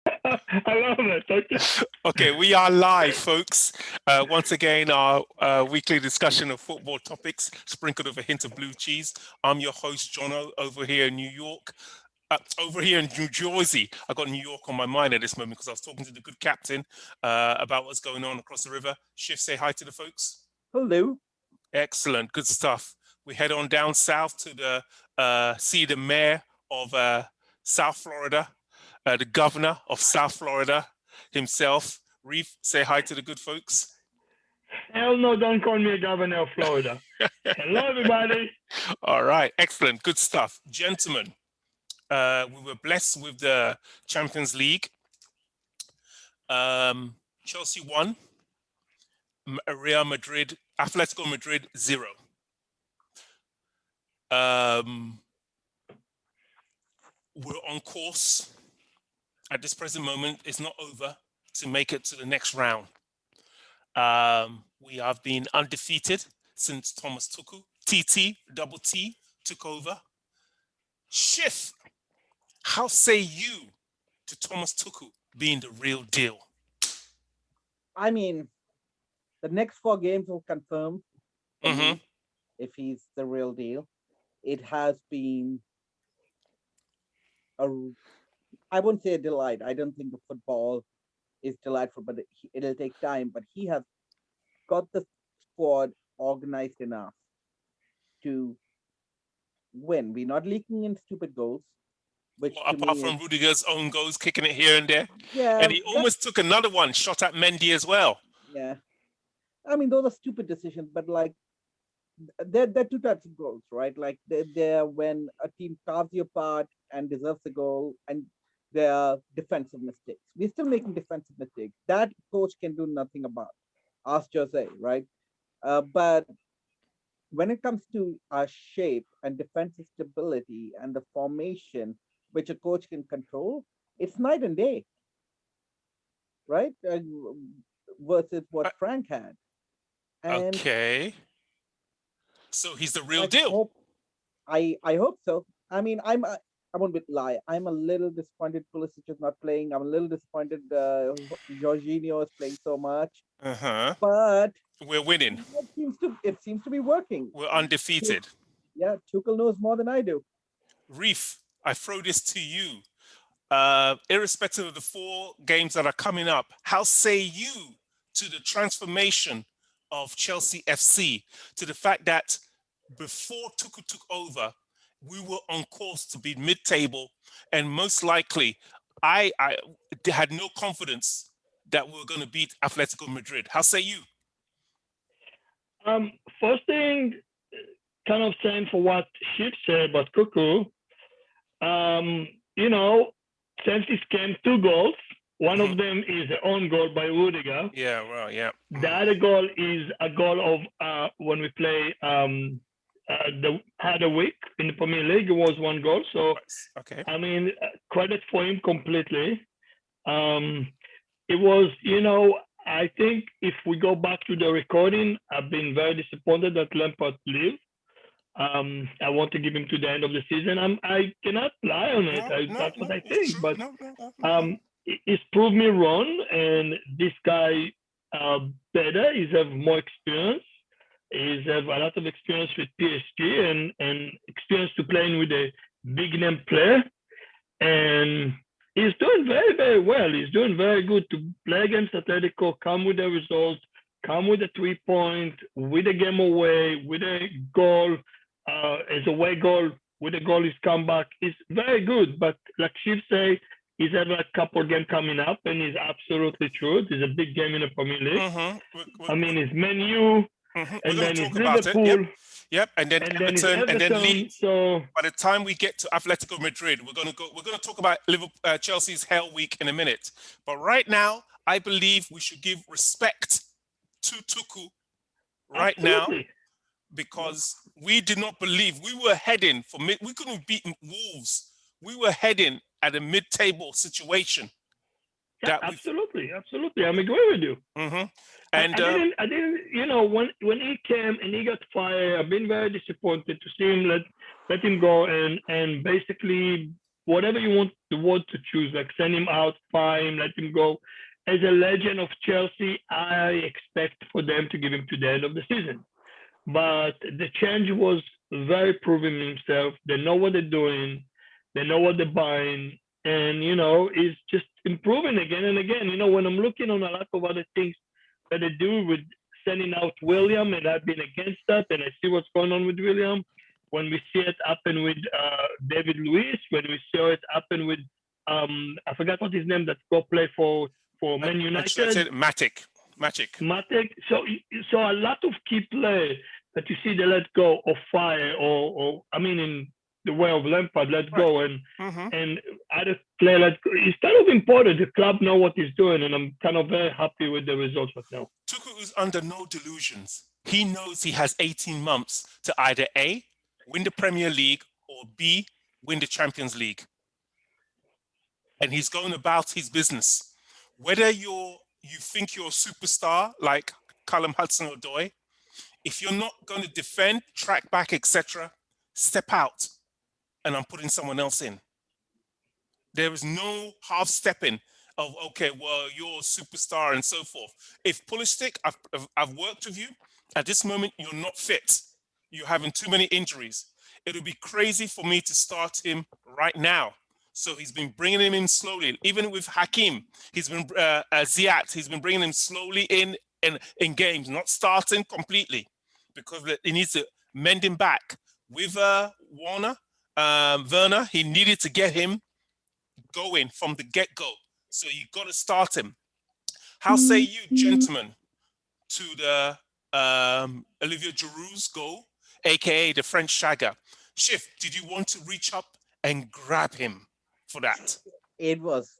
I love it. Okay. Okay, we are live, folks. Once again, our weekly discussion of football topics, sprinkled with a hint of blue cheese. I'm your host, Jono, over here in New York. Over here in New Jersey. I got New York on my mind at this moment because I was talking to the good captain about what's going on across the river. Shift, say hi to the folks. Hello. Excellent, good stuff. We head on down south to see the mayor of South Florida, the governor of South Florida himself. Reef, say hi to the good folks. Hell no, don't call me a governor of Florida. Hello, everybody. All right, excellent, good stuff. Gentlemen, we were blessed with the Champions League. Chelsea won. Real Madrid, Atletico Madrid 0. We're on course at this present moment. It's not over to make it to the next round. We have been undefeated since Thomas Tuchel, TT, double T, took over. Schiff, how say you to Thomas Tuchel being the real deal? I mean, the next 4 games will confirm if he's the real deal. It has been I won't say a delight. I don't think the football is delightful, but it'll take time. But he has got the squad organized enough to win. We're not leaking in stupid goals. Which apart from Rudiger's own goals, kicking it here and there. Yeah. And he almost took another one, shot at Mendy as well. Yeah. I mean, those are stupid decisions, but like, there are 2 types of goals, right? Like, they're when a team carves you apart and deserves a goal, and there are defensive mistakes. We're still making defensive mistakes. That coach can do nothing about. Ask Jose, right? But when it comes to our shape and defensive stability and the formation, which a coach can control, it's night and day, right? Versus what Frank had. And okay. So he's the real deal. I hope so. I mean, I won't lie. I'm a little disappointed Pulisic is not playing. I'm a little disappointed Jorginho is playing so much. But we're winning. It seems to be working. We're undefeated. Yeah, Tuchel knows more than I do. Reef, I throw this to you. Irrespective of the 4 games that are coming up, how say you to the transformation of Chelsea FC, to the fact that before Tuchel took over, we were on course to be mid-table, and most likely, I had no confidence that we were going to beat Atletico Madrid. How say you? First thing, kind of saying for what Shiv said about Tuchel, since he came 2 goals. One of them is an own goal by Rudiger. Yeah, well, yeah. The other goal is a goal of when we play the other week in the Premier League. It was 1 goal. So, okay. I mean, credit for him completely. It was, I think if we go back to the recording, I've been very disappointed that Lampard leaves. I want to give him to the end of the season. I cannot lie on it. That's what I think. But he's proved me wrong, and this guy better. He's have more experience. He's have a lot of experience with PSG and experience to playing with a big name player. And he's doing very, very well. He's doing very good to play against Atletico, come with the results, come with a 3-point, with a game away, with a goal, as a away goal, with a goal is comeback. It's very good. But like Shiv say, he's had a couple games coming up, and it's absolutely true. It's a big game in the Premier League. I mean, it's Man U, and then it's Liverpool. Yep, and then Everton, and then Leeds. So by the time we get to Atletico Madrid, we're gonna talk about Chelsea's Hell Week in a minute. But right now, I believe we should give respect to Tuchel right now, because we did not believe we were heading for we couldn't have beaten Wolves. We were heading at a mid-table situation. Yeah, absolutely. I'm agree with you. And I didn't, when he came and he got fired, I've been very disappointed to see him let him go and basically whatever you want the word to choose, like send him out, fine, let him go. As a legend of Chelsea, I expect for them to give him to the end of the season. But the change was very proving himself. They know what they're doing, they know what they're buying, and he's just improving again and again. When I'm looking on a lot of other things that they do with sending out William, and I've been against that, and I see what's going on with William. When we see it happen with David Luiz, when we saw it happen with I forgot what his name that go play for Man United. Matic. So a lot of key play that you see they let go of fire or I mean in the way of Lampard let go and other play let go. It's kind of important. The club know what he's doing, and I'm kind of very happy with the results right now. Tuchel is under no delusions. He knows he has 18 months to either A, win the Premier League, or B, win the Champions League. And he's going about his business. Whether you think you're a superstar like Callum Hudson-Odoi, if you're not going to defend, track back, etc., step out, and I'm putting someone else in. There is no half stepping of, okay, well, you're a superstar and so forth. If Pulisic, I've worked with you, at this moment, you're not fit. You're having too many injuries. It would be crazy for me to start him right now. So he's been bringing him in slowly. Even with Hakim, he's been Ziyech, he's been bringing him slowly in games, not starting completely, because he needs to mend him back. With Werner, he needed to get him going from the get-go. So you got to start him. How say you, gentlemen, to the Olivier Giroud's goal, aka the French Shagger? Schiff, did you want to reach up and grab him for that? It was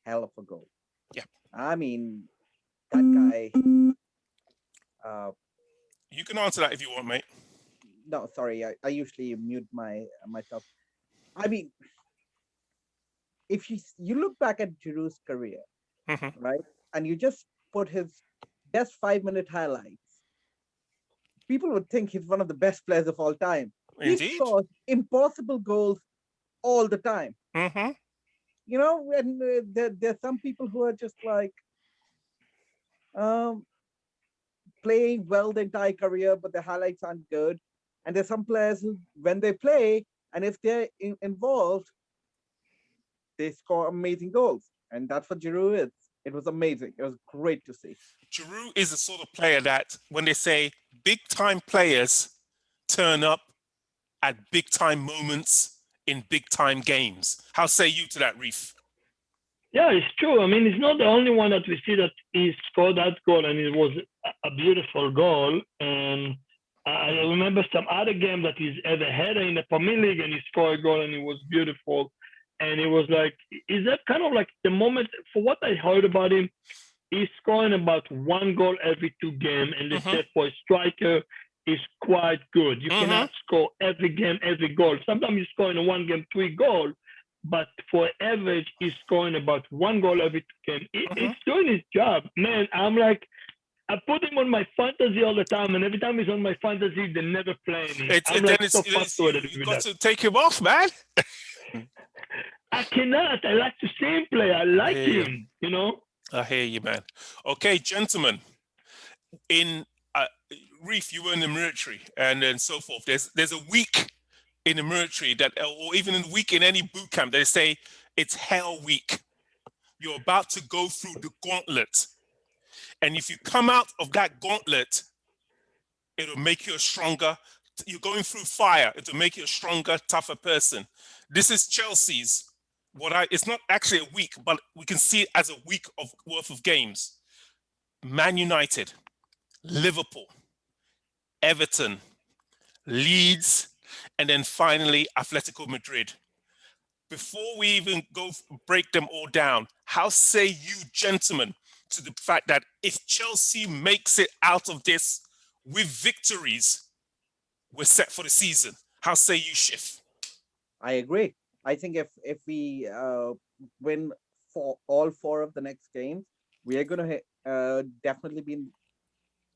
hell of a goal. Yeah. I mean, that guy. You can answer that if you want, mate. No, sorry. I usually mute myself. I mean, if you look back at Giroud's career, right, and you just put his best 5-minute highlights, people would think he's one of the best players of all time. Indeed. He scores impossible goals all the time. And there's some people who are just like playing well the entire career, but the highlights aren't good. And there's some players who, when they play, and if they're involved, they score amazing goals. And that's what Giroud is. It was amazing. It was great to see. Giroud is the sort of player that when they say big time players turn up at big time moments in big time games. How say you to that, Reef? Yeah, it's true. I mean, he's not the only one that we see that he scored that goal, and it was a beautiful goal. And I remember some other game that he's had a header in the Premier League, and he scored a goal, and it was beautiful. And it was like, is that kind of like the moment, for what I heard about him, he's scoring about 1 goal every 2 games, and they said for a striker, is quite good. You cannot score every game, every goal. Sometimes you score in 1 game 3 goals, but for average, he's scoring about 1 goal every 2 games. He's doing his job. Man, I'm like, I put him on my fantasy all the time, and every time he's on my fantasy, they never play him. You got to take him off, man. I cannot. I like to see him play. I like him, I hear you, man. Okay, gentlemen. In Reef, you were in the military and so forth. There's a week in the military that, or even a week in any boot camp, they say it's hell week. You're about to go through the gauntlet. And if you come out of that gauntlet, it'll make you a stronger, you're going through fire, it'll make you a stronger, tougher person. This is Chelsea's, it's not actually a week, but we can see it as a week of worth of games. Man United, Liverpool, Everton, Leeds, and then finally Atletico Madrid. Before we even break them all down, how say you, gentlemen, to the fact that if Chelsea makes it out of this with victories, we're set for the season? How say you, Schiff? I agree. I think if we win for all 4 of the next games, we are going to definitely be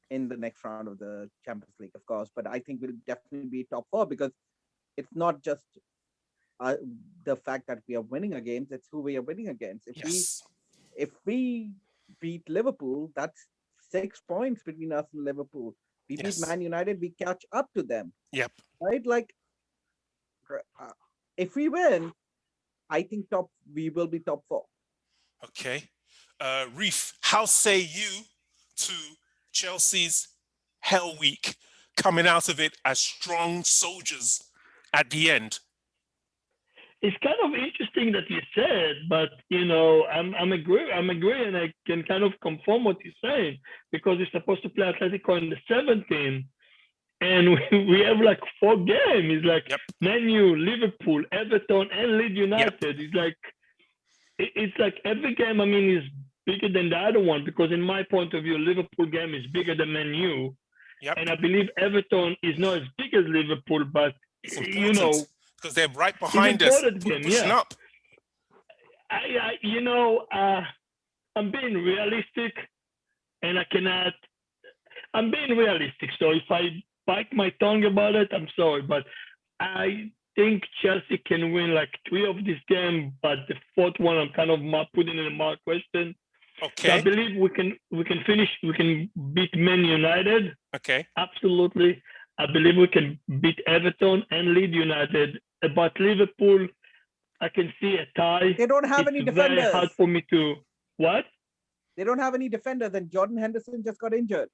in the next round of the Champions League, of course. But I think we'll definitely be top 4 because it's not just the fact that we are winning a game. It's who we are winning against. Yes. If we beat Liverpool, that's 6 points between us and Liverpool. We beat Yes. Man United, we catch up to them, Yep. right? Like, if we win, I think we will be top 4. Okay. Reef, how say you to Chelsea's Hell Week, coming out of it as strong soldiers at the end? It's kind of interesting that you said, but I'm agreeing. I can kind of confirm what you're saying because we're supposed to play Atletico in the 17th, and we have like 4 games. It's like Yep. Man U, Liverpool, Everton, and Leeds United. Yep. It's like every game. I mean, is bigger than the other one because in my point of view, Liverpool game is bigger than Man U, Yep. and I believe Everton is not as big as Liverpool, but It's important because they're right it's behind us, important game, pushing yeah. up. I'm being realistic, and I cannot. I'm being realistic. So if I bite my tongue about it, I'm sorry, but I think Chelsea can win like 3 of this game, but the 4th one I'm kind of putting in a mark question. Okay. So I believe we can beat Man United. Okay. Absolutely. I believe we can beat Everton and Leeds United. But Liverpool, I can see a tie. They don't have any defenders. It's very hard for me to what? They don't have any defenders, and Jordan Henderson just got injured.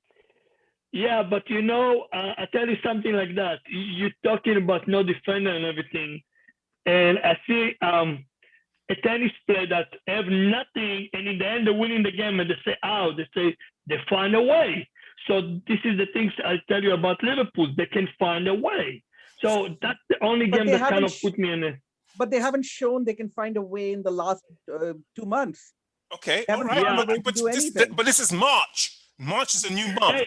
Yeah, but I tell you something like that. You're talking about no defender and everything, and I see a tennis player that have nothing, and in the end they're winning the game, and they find a way. So this is the things I tell you about Liverpool. They can find a way. So that's the only game that kind of put me in it. But they haven't shown they can find a way in the last 2 months. Okay. All right. Yeah. But this is March. March is a new month.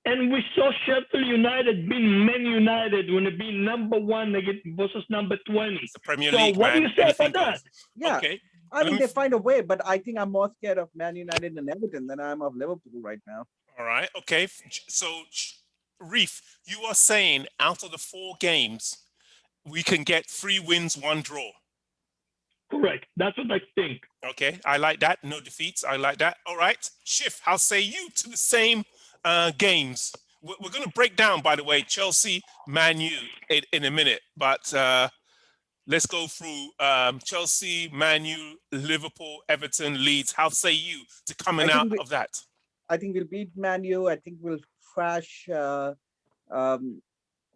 And we saw Sheffield United beat Man United when they beat number 1 versus number 20. It's the Premier So League, what man. do you say Anything about that? goes. Yeah. Okay. I mean, they find a way, but I think I'm more scared of Man United and Everton than I am of Liverpool right now. All right. Okay. So, Reef, you are saying out of the 4 games, we can get 3 wins, 1 draw. Correct. That's what I think. Okay. I like that. No defeats. I like that. All right. Schiff, how say you to the same games? We're going to break down, by the way, Chelsea, Man U in a minute. But let's go through Chelsea, Man U, Liverpool, Everton, Leeds. How say you to coming out of that? I think we'll beat Man U. I think we'll crash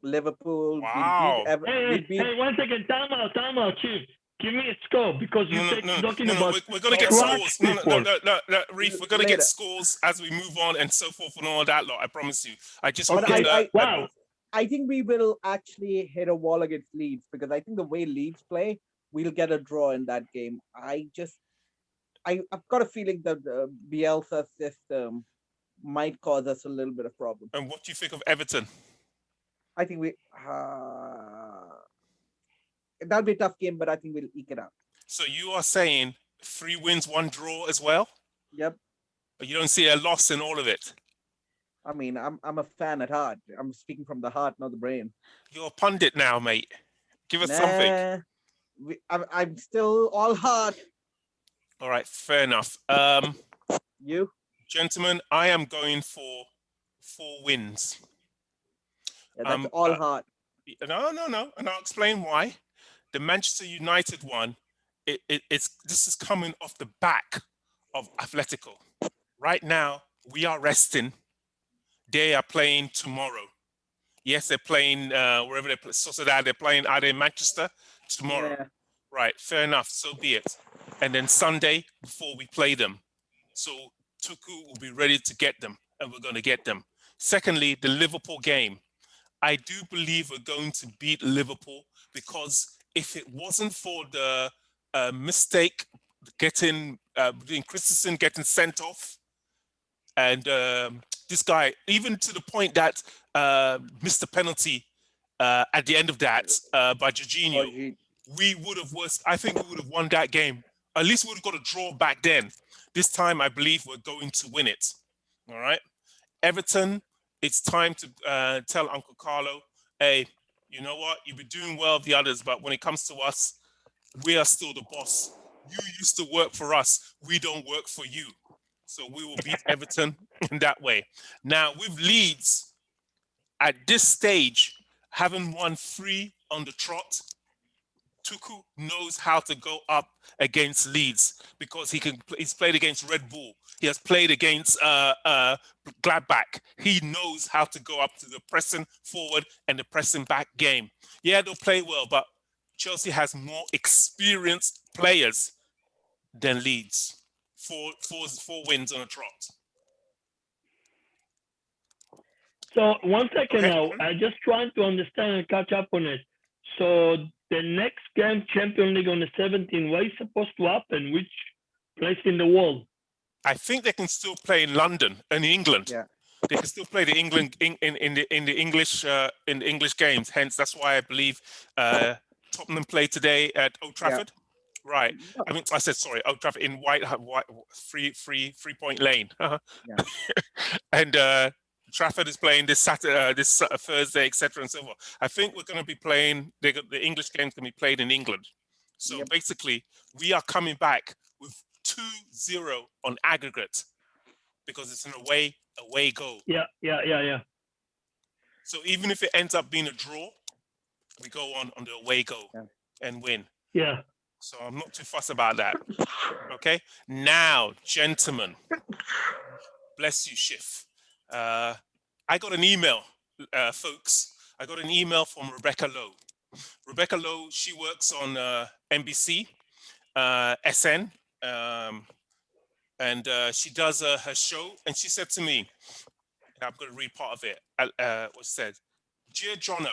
Liverpool. Wow. Hey, 1 second. Time out, Chief. Give me a score because you're talking about. We're going to get scores. No, Reef, we're going to get Later. scores as we move on and so forth and all that lot. I promise you. I just Wow. I think we will actually hit a wall against Leeds because I think the way Leeds play, we'll get a draw in that game. I've got a feeling that the Bielsa system might cause us a little bit of problem. And what do you think of Everton? I think that'll be a tough game, but I think we'll eke it out. So you are saying 3 wins, 1 draw as well? Yep. But you don't see a loss in all of it? I mean, I'm a fan at heart. I'm speaking from the heart, not the brain. You're a pundit now, mate. Give us something. I'm still all heart. All right, fair enough. You? Gentlemen, I am going for 4 wins. Yeah, that's all heart. No. And I'll explain why. The Manchester United one, this is coming off the back of Atletico. Right now, we are resting. They are playing tomorrow. Yes, they're playing wherever they play. Sociedad, they're playing either in Manchester tomorrow. Yeah. Right, fair enough. So be it. And then Sunday before we play them. So Tuchel will be ready to get them, and we're going to get them. Secondly, the Liverpool game. I do believe we're going to beat Liverpool because if it wasn't for the mistake getting Christensen getting sent off, and this guy, even to the point that missed the penalty at the end of that by Jorginho, I think we would have won that game. At least we would have got a draw back then. This time, I believe we're going to win it. All right. Everton, it's time to tell Uncle Carlo, hey, you know what? You've been doing well with the others, but when it comes to us, we are still the boss. You used to work for us. We don't work for you. So we will beat Everton in that way. Now, with Leeds, at this stage, having won 3 on the trot, Tuchel knows how to go up against Leeds because he's played against Red Bull. He has played against Gladbach. He knows how to go up to the pressing forward and the pressing back game. Yeah, they'll play well, but Chelsea has more experienced players than Leeds. Four wins on a trot. So 1 second Okay. now, I just trying to understand and catch up on it. So the next game, Champions League on the 17th, what is supposed to happen? Which place in the world? I think they can still play in London and England. Yeah. They can still play the England in the English games. Hence, that's why I believe Tottenham play today at Old Trafford. Yeah. Right. I mean, I said sorry, Old Trafford in White 3-Point Lane. Yeah. And Trafford is playing this Saturday, this Thursday, etc. and so forth. I think we're going to be playing. The English games can be played in England. So basically, we are coming back with 2-0 on aggregate because it's an away goal. Yeah. So even if it ends up being a draw, we go on the away goal and win. Yeah. So I'm not too fussed about that. Okay. Now, gentlemen, bless you, Schiff. I got an email, folks. I got an email from Rebecca Lowe. Rebecca Lowe, she works on NBC, SN, and she does her show. And she said to me, I'm going to read part of it. What said, "Dear Jono,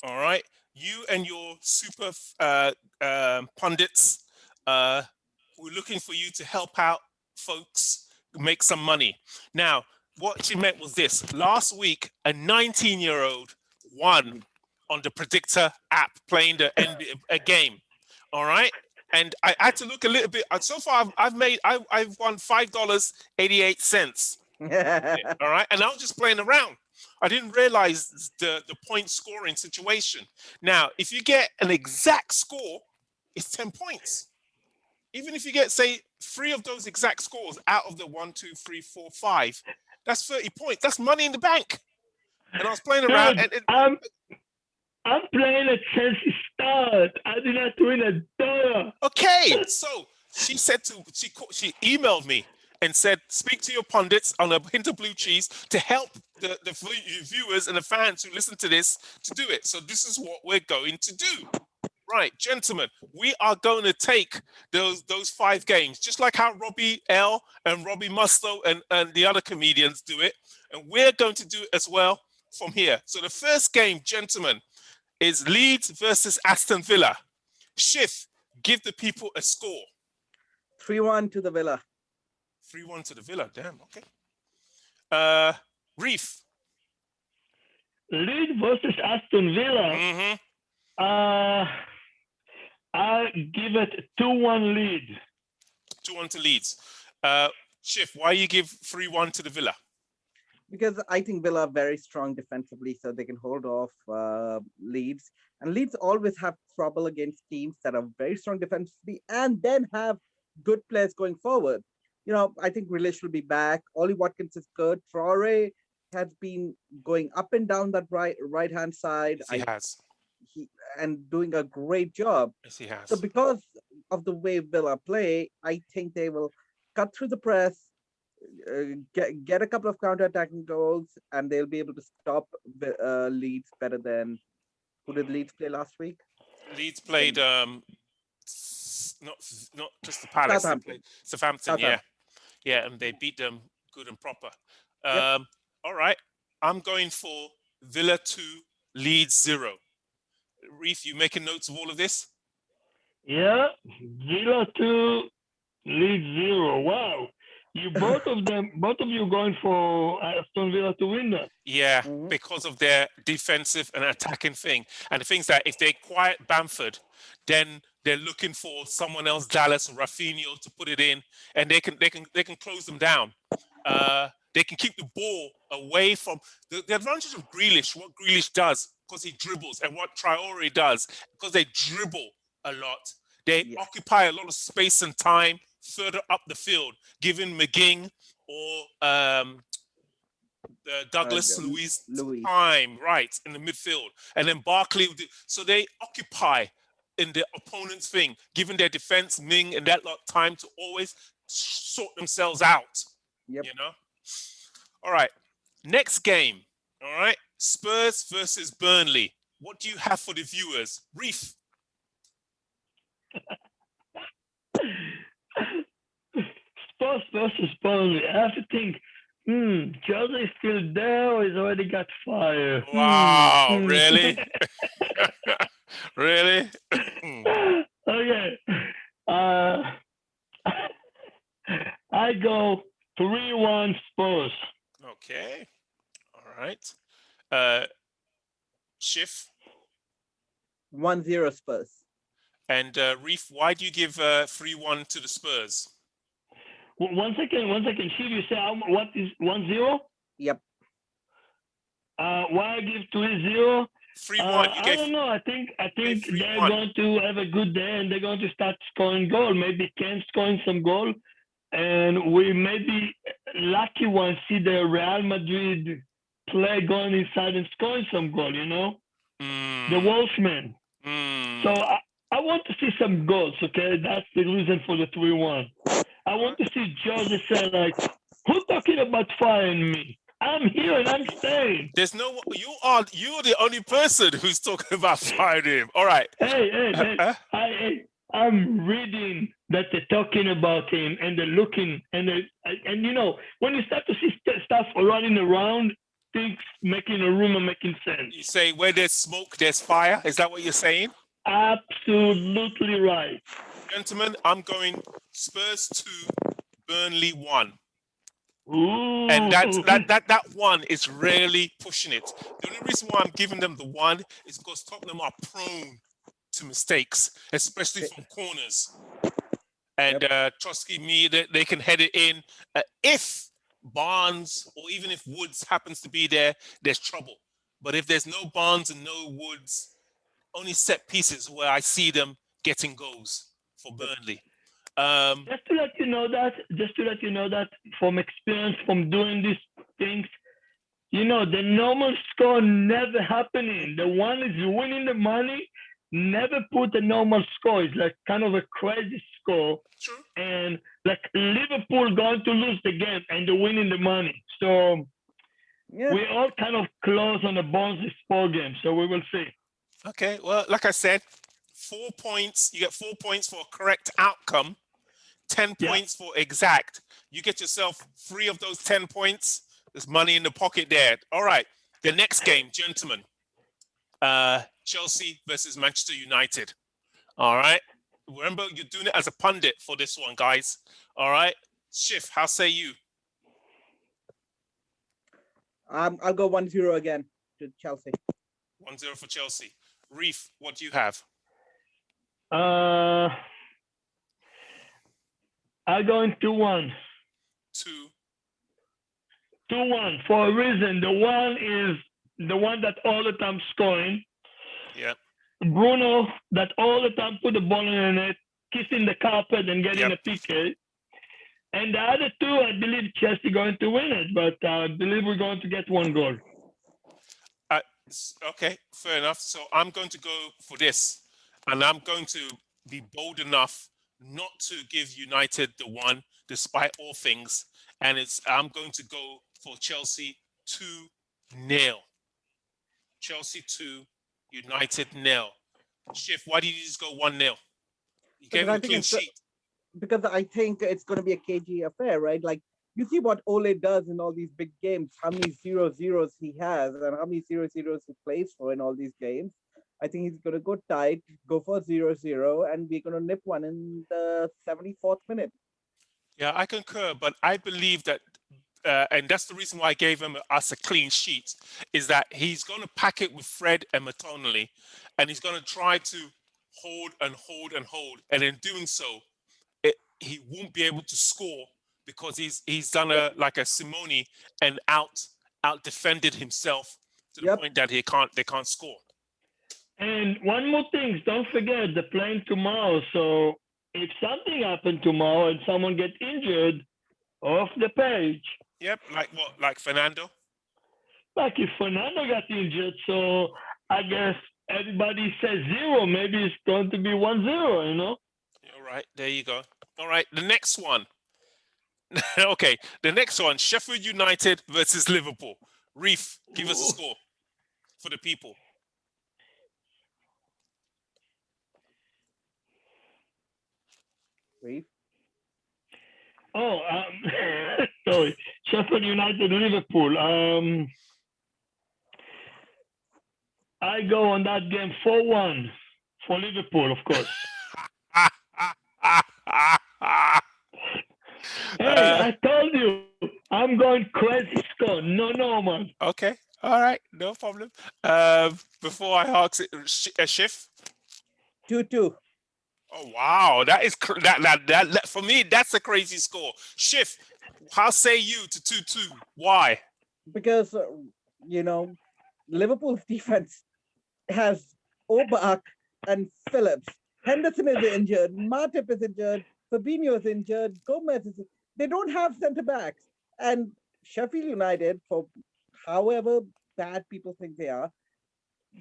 all right, you and your super pundits, we're looking for you to help out folks make some money." Now, what she meant was this. Last week, a 19-year-old won on the Predictor app playing the NBA game. All right. And I had to look a little bit. So far, I've won $5.88. All right. And I was just playing around. I didn't realize the point scoring situation. Now, if you get an exact score, it's 10 points. Even if you get, say, 3 of those exact scores out of the 1, 2, 3, 4, 5, that's 30 points. That's money in the bank. And I was playing around. Dude, I'm playing a Chelsea start. I did not win $1. Okay, so she said she emailed me and said, speak to your pundits on a hint of blue cheese to help the viewers and the fans who listen to this to do it. So this is what we're going to do. Right, gentlemen, we are going to take those 5 games, just like how Robbie L and Robbie Musto and the other comedians do it. And we're going to do it as well from here. So the first game, gentlemen, is Leeds versus Aston Villa. Schiff, give the people a score. 3-1 to the Villa. 3-1 to the Villa, damn, okay. Reef. Leeds versus Aston Villa. Mm-hmm. I give it 2-1 Leeds. 2-1 to Leeds. Schiff, why you give 3-1 to the Villa? Because I think Villa are very strong defensively, so they can hold off Leeds. And Leeds always have trouble against teams that are very strong defensively and then have good players going forward. You know, I think Grealish will be back. Ollie Watkins is good. Traore has been going up and down that right-hand side. Yes, he has. And doing a great job. Yes, he has. So because of the way Villa play, I think they will cut through the press, get a couple of counter-attacking goals, and they'll be able to stop Leeds better than who did Leeds play last week? Leeds played not just the Palace. Southampton. They played Southampton. Yeah, and they beat them good and proper. All right, I'm going for Villa 2, Leeds 0. Reef, you making notes of all of this? Yeah, Villa 2, Leeds 0. Wow. Both of you going for Aston Villa to win that. Yeah, because of their defensive and attacking thing. And the thing is that if they quiet Bamford, then they're looking for someone else, Dallas or Rafinha, to put it in, and they can close them down. They can keep the ball away from the advantage of Grealish, what Grealish does, because he dribbles, and what Traore does, because they dribble a lot. They occupy a lot of space and time further up the field, giving McGinn or Douglas Luiz time right in the midfield, and then Barkley. So they occupy in the opponent's thing, giving their defense, Ming, and that lot time to always sort themselves out. You know. All right. Next game. All right. Spurs versus Burnley. What do you have for the viewers, Reef? Spurs versus Burnley. I have to think. Jose is still there, or he's already got fired? Wow, really? Really? Okay. I go 3-1 Spurs. Okay. All right. Schiff? 1-0 Spurs. And Reef, why do you give 3-1 to the Spurs? One second. Chief, you say what is 1-0? Yep. Why I give 3-0? 3-1. I don't know. I think they're going to have a good day and they're going to start scoring goal. Maybe Ken scoring some goal, and we may be lucky one see the Real Madrid play going inside and scoring some goal. You know, the Wolfsman. So I want to see some goals. Okay, that's the reason for the 3-1. I want to see Jose say like, "Who's talking about firing me? I'm here and I'm staying." There's no. You're the only person who's talking about firing him. All right. Hey, I'm reading that they're talking about him and they're looking and you know, when you start to see stuff running around, things making a rumor making sense. You say where there's smoke, there's fire. Is that what you're saying? Absolutely right. Gentlemen, I'm going Spurs 2, Burnley 1. Ooh. And that one is really pushing it. The only reason why I'm giving them the 1 is because Tottenham are prone to mistakes, especially from corners. And trust me, they can head it in. If Barnes or even if Woods happens to be there, there's trouble. But if there's no Barnes and no Woods, only set pieces where I see them getting goals for Burnley. Just to let you know that from experience from doing these things, you know, the normal score never happening. The one is winning the money, never put a normal score. It's like kind of a crazy score. True. And like Liverpool going to lose the game and they're winning the money. So we're all kind of close on the Barnsley sport game. So we will see. Okay, well, like I said, 4 points. You get 4 points for a correct outcome, 10 points for exact. You get yourself 3 of those 10 points. There's money in the pocket there. All right, the next game, gentlemen. Chelsea versus Manchester United. All right. Remember, you're doing it as a pundit for this one, guys. All right. Schiff, how say you? I'll go 1-0 again to Chelsea. 1-0 for Chelsea. Reef, what do you have? I'm going 2-1. 2-1 for a reason. The one is the one that all the time scoring. Yeah. Bruno that all the time put the ball in the net, kissing the carpet and getting a PK. And the other two, I believe Chelsea going to win it, but I believe we're going to get 1 goal. Okay, fair enough. So I'm going to go for this, and I'm going to be bold enough not to give United the 1, despite all things. And I'm going to go for Chelsea 2-0. Chelsea 2, United 0. Schiff, why did you just go 1-0? You gave him a clean sheet. Because I think it's going to be a cagey affair, right? Like, you see what Ole does in all these big games, how many 0-0s he has and how many 0-0s he plays for in all these games. I think he's going to go tight, go for 0-0, and we're going to nip one in the 74th minute. Yeah, I concur, but I believe that, and that's the reason why I gave us a clean sheet, is that he's going to pack it with Fred and McTominay, and he's going to try to hold and hold and hold, and in doing so, he won't be able to score because he's done like a Simone and out defended himself to the point that they can't score. And one more thing, don't forget they're playing tomorrow. So if something happened tomorrow and someone gets injured, off the page. Yep, like what? Like Fernando? Like if Fernando got injured, so I guess everybody says 0. Maybe it's going to be 1-0, you know? All right, there you go. All right, the next one. Okay, the next one, Sheffield United versus Liverpool. Reef, give us a score for the people. Reef? Oh, sorry. Sheffield United, Liverpool. I go on that game 4-1 for Liverpool, of course. Hey, I told you, I'm going crazy score. No, man. Okay, all right, no problem. Before I ask it, Shift. 2-2. Oh wow, that is that for me. That's a crazy score. Shift. How say you to 2-2? Why? Because Liverpool's defense has Orbach and Phillips. Henderson is injured. Matip is injured. Fabinho is injured. Gomez is. They don't have centre backs. And Sheffield United, for however bad people think they are,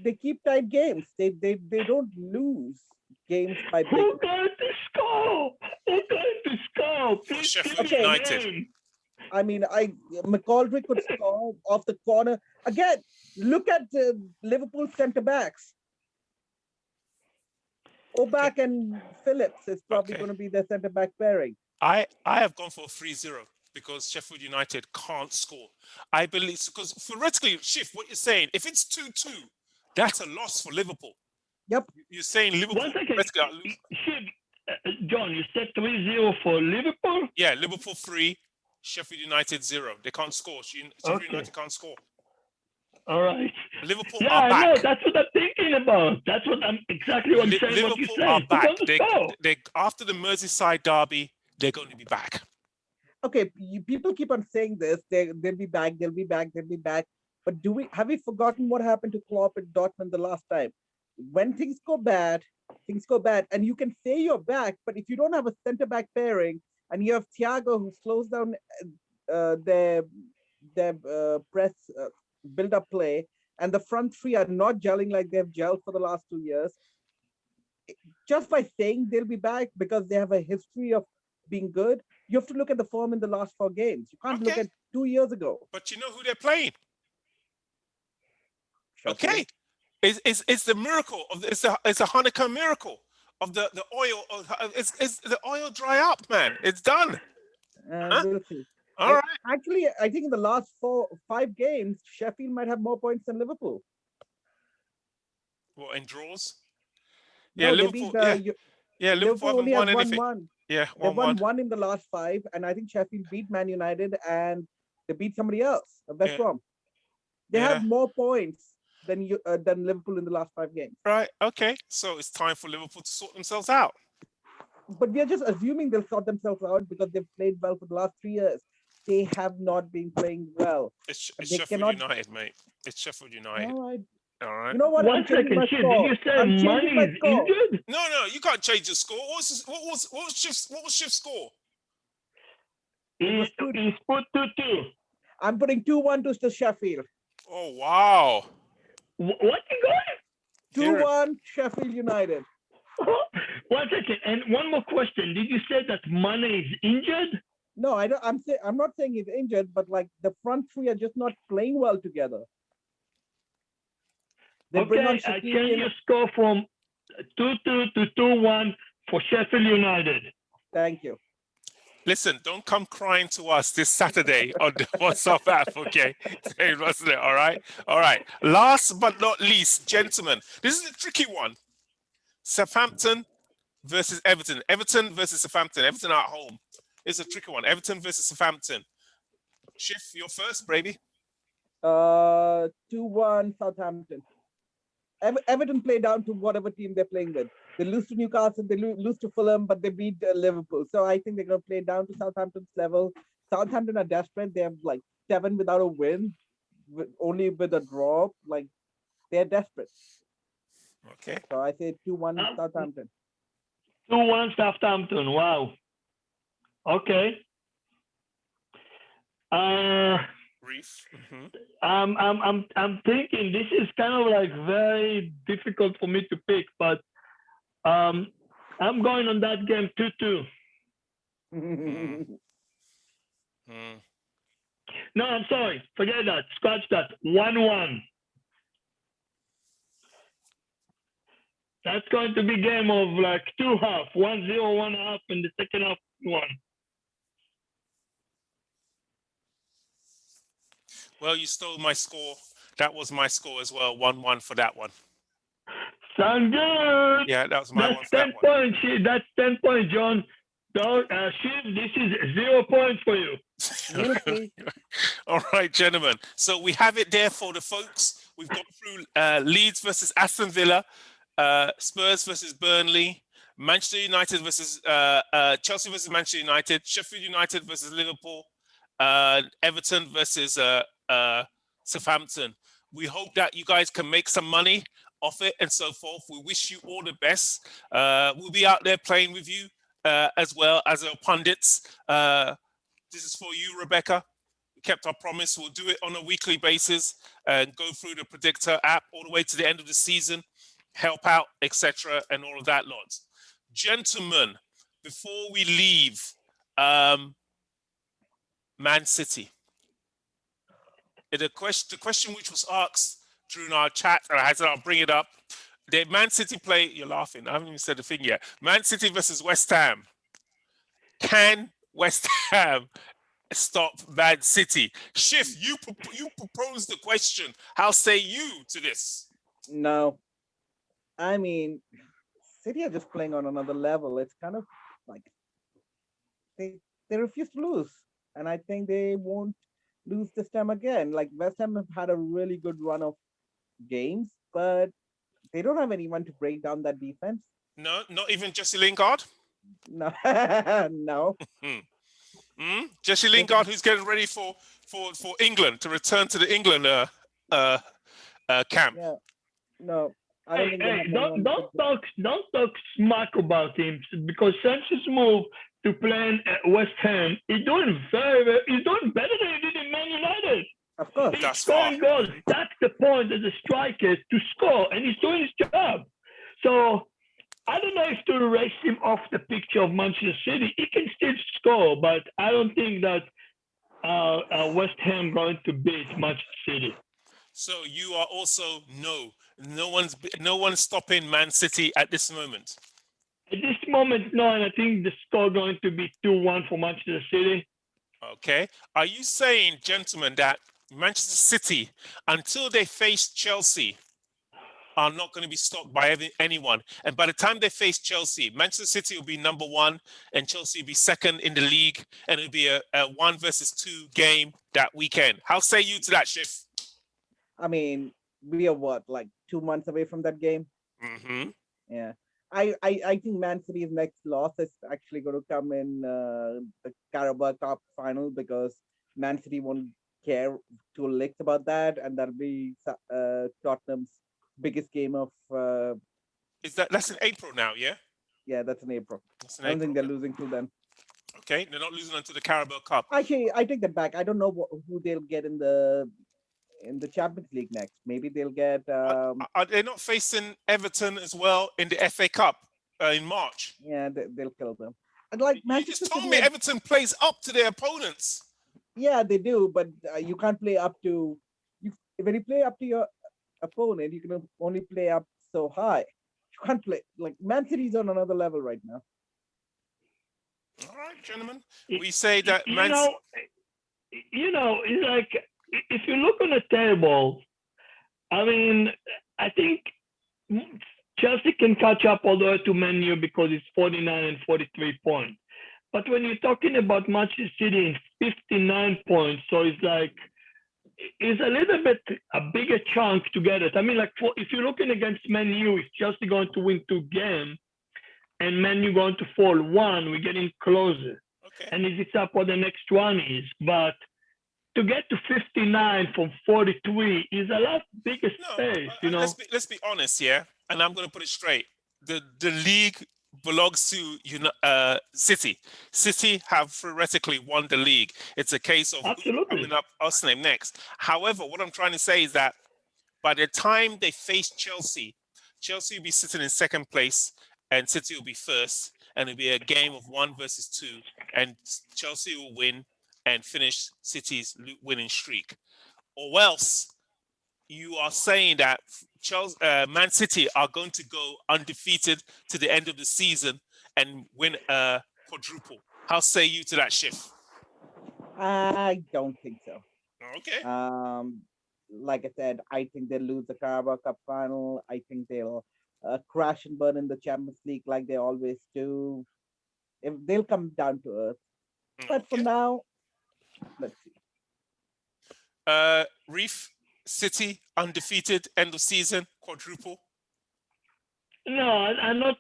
they keep tight games. They don't lose games by big. Who's going to score? Who's going to score? For Please Sheffield give me a United. name. I mean, McAldrick could score off the corner. Again, look at Liverpool centre backs. Orbach and Phillips is probably going to be their centre back pairing. I have gone for 3-0 because Sheffield United can't score. I believe because theoretically, Shift, what you're saying, if it's 2-2, that's a loss for Liverpool. Yep. You're saying Liverpool. 1 second. John, you said 3-0 for Liverpool? Yeah, Liverpool 3, Sheffield United 0. They can't score. Sheffield United can't score. All right. Liverpool yeah, are back. I know. That's what I'm thinking about. That's what I'm exactly what I'm saying. Liverpool what you are said. back. They after the Merseyside derby, they're going to be back. Okay, people keep on saying this. They'll be back. They'll be back. They'll be back. But have we forgotten what happened to Klopp at Dortmund the last time? When things go bad, and you can say you're back. But if you don't have a centre back pairing and you have Thiago who slows down their press build-up play, and the front three are not gelling like they've gelled for the last 2 years, just by saying they'll be back because they have a history of being good, you have to look at the form in the last 4 games. You can't look at 2 years ago. But you know who they're playing? Sheffield. Okay. It's the miracle of it's a Hanukkah miracle of the oil. It's the oil dry up, man. It's done. We'll see. All right. Actually, I think in the last 4-5 games, Sheffield might have more points than Liverpool. What, in draws? No, Yeah, Liverpool. Liverpool only haven't won has anything. one. Yeah, they won one in the last 5, and I think Sheffield beat Man United, and they beat somebody else, West Brom. They have more points than Liverpool in the last 5 games. Right. Okay. So it's time for Liverpool to sort themselves out. But we are just assuming they'll sort themselves out because they've played well for the last 3 years. They have not been playing well. It's Sheffield United, mate. It's Sheffield United. All right. All right. You know what? 1 second, Did you say Money is injured? No, you can't change the score. What was Shift's score? He's put 2-2. I'm putting 2-1 to Sheffield. Oh wow! What you got? 2-1 Sheffield United. 1 second, and one more question. Did you say that Mane is injured? No, I don't. I'm not saying he's injured, but like the front three are just not playing well together. They bring on I change your score from 2-2 to 2-1 for Sheffield United. Thank you. Listen, don't come crying to us this Saturday on the WhatsApp app, okay? Wasn't it? All right. All right. Last but not least, gentlemen, this is a tricky one. Southampton versus Everton. Everton versus Southampton. Everton at home. It's a tricky one. Everton versus Southampton. Shift, you're first, baby. 2-1 Southampton. Everton play down to whatever team they're playing with. They lose to Newcastle, they lose to Fulham, but they beat Liverpool. So I think they're going to play down to Southampton's level. Southampton are desperate. They have like 7 without a win, only with a draw. Like they're desperate. Okay. So I say 2-1 Southampton. 2-1 Southampton. Wow. Okay. Brief. I'm thinking this is kind of like very difficult for me to pick, but I'm going on that game 2-2. No, I'm sorry. Forget that. Scratch that. 1-1. That's going to be game of like 2 half. 1-0, 1-half, and the second half 1. Well, you stole my score. That was my score as well. 1-1 for that one. Sound good. Yeah, that was my one That's for 10 that one. points. That's 10 points, John. Shiv, this is 0 points for you. All right, gentlemen. So we have it there for the folks. We've got through Leeds versus Aston Villa, Spurs versus Burnley, Manchester United versus Chelsea versus Manchester United, Sheffield United versus Liverpool, Everton versus Southampton. We hope that you guys can make some money off it and so forth. We wish you all the best. We'll be out there playing with you as well as our pundits. This is for you, Rebecca. We kept our promise. We'll do it on a weekly basis and go through the Predictor app all the way to the end of the season, help out, etc., and all of that lot. Gentlemen, before we leave, Man City. The question which was asked during our chat, and I said I'll bring it up. The Man City play, you're laughing, I haven't even said the thing yet. Man City versus West Ham. Can West Ham stop Man City? Schiff, you proposed the question. How say you to this? No. I mean, City are just playing on another level. It's kind of like they refuse to lose. And I think they won't lose this time again. Like West Ham have had a really good run of games, but they don't have anyone to break down that defense. No, not even Jesse Lingard? No, no. Jesse Lingard, who's getting ready for England to return to the England camp. Yeah, no. Don't talk smack about him, because since his move to play West Ham, he's doing he's doing better than he did in Man United. Of course. He's scoring goals. That's the point as a striker, to score, and he's doing his job. So I don't know if to erase him off the picture of Manchester City. He can still score, but I don't think that West Ham going to beat Manchester City. So you are also no one's stopping Man City at this moment. At this moment, no, and I think the score going to be 2-1 for Manchester City. Okay. Are you saying, gentlemen, that Manchester City, until they face Chelsea, are not going to be stopped by anyone? And by the time they face Chelsea, Manchester City will be number 1 and Chelsea will be second in the league, and it'll be a 1 versus 2 game that weekend. How say you to that, Schiff? I mean, we are what, like 2 months away from that game? Mm-hmm. Yeah. I think Man City's next loss is actually going to come in the Carabao Cup final, because Man City won't care 2 licks about that, and that'll be Tottenham's biggest game of. That's in April now? Yeah. Yeah, that's in April. I don't think they're losing till then. Okay, they're not losing until the Carabao Cup. Actually, I take that back. I don't know who they'll get in the Champions League next. Maybe they'll get. Are they not facing Everton as well in the FA Cup in March? Yeah, they'll kill them. And like you just told me Everton plays up to their opponents. Yeah, they do, but you can't play up to. When you play up to your opponent, you can only play up so high. You can't play like Man City's on another level right now. All right, gentlemen. We say that it's like, if you look on the table, I mean, I think Chelsea can catch up all the way to Man U because it's 49 and 43 points. But when you're talking about Manchester City, 59 points, so it's like is a little bit a bigger chunk to get it. I mean, like if you're looking against Man U, if Chelsea going to win 2 games and Man U going to fall 1, we're getting closer. Okay. And it's up what the next one is. But to get to 59 from 43 is a lot bigger space, you know. Let's be honest, yeah. And I'm going to put it straight. The league belongs to City. City have theoretically won the league. It's a case of coming up Arsenal next. However, what I'm trying to say is that by the time they face Chelsea, Chelsea will be sitting in second place and City will be first, and it'll be a game of 1 versus 2, and Chelsea will win and finish City's winning streak. Or else you are saying that Chelsea, Man City are going to go undefeated to the end of the season and win a quadruple. How say you to that, Shift? I don't think so. Okay. Like I said, I think they'll lose the Carabao Cup final. I think they'll crash and burn in the Champions League like they always do. If they'll come down to earth. But for now, let's see. Reef, City undefeated, end of season, quadruple. No, I'm not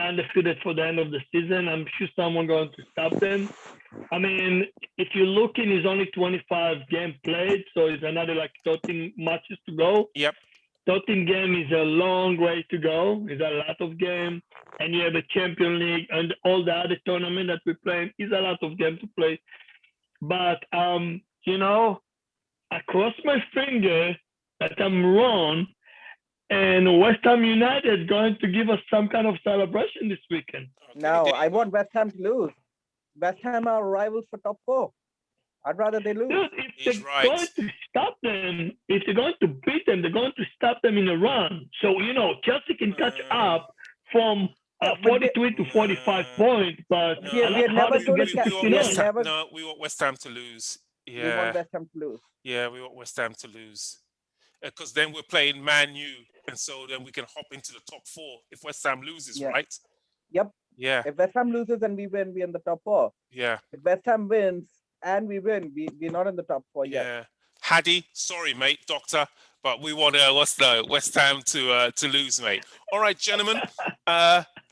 undefeated for the end of the season. I'm sure someone going to stop them. I mean, if you're looking, it's only 25 games played, so it's another like 13 matches to go. Yep. 13 games is a long way to go. It's a lot of games, and you have the Champions League and all the other tournament that we play. It's a lot of games to play. But you know, I cross my finger that I'm wrong, and West Ham United going to give us some kind of celebration this weekend. Okay. No, I want West Ham to lose. West Ham are rivals for top 4. I'd rather they lose. Dude, if they're going to stop them, if they're going to beat them, they're going to stop them in a run. So, you know, Chelsea can catch up from 43 to 45 points, but we we want West Ham to lose. Yeah. We want West Ham to lose. Yeah, we want West Ham to lose. Because then we're playing Man U, and so then we can hop into the top 4 if West Ham loses, right? Yep. Yeah. If West Ham loses and we win, we're in the top 4. Yeah. If West Ham wins and we win, we're not in the top 4 yet. Yeah. Hadi, sorry, mate, doctor, but we want West Ham to lose, mate. All right, gentlemen.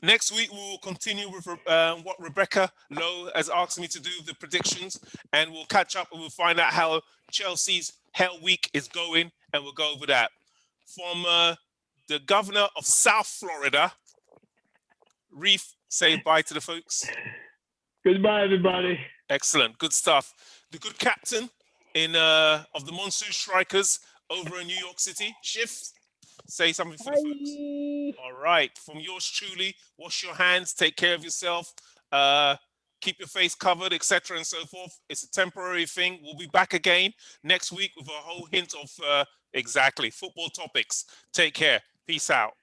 Next week we will continue with what Rebecca Lowe has asked me to do, the predictions, and we'll catch up and we'll find out how Chelsea's Hell Week is going, and we'll go over that. From the governor of South Florida, Reef, say bye to the folks. Goodbye, everybody. Excellent, good stuff. The good captain of the Monsoon Strikers over in New York City, Shift, say something for the folks. All right, from yours truly, wash your hands, take care of yourself, keep your face covered, etc. and so forth. It's a temporary thing. We'll be back again next week with a whole hint of exactly football topics. Take care. Peace out.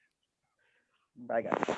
Bye, guys.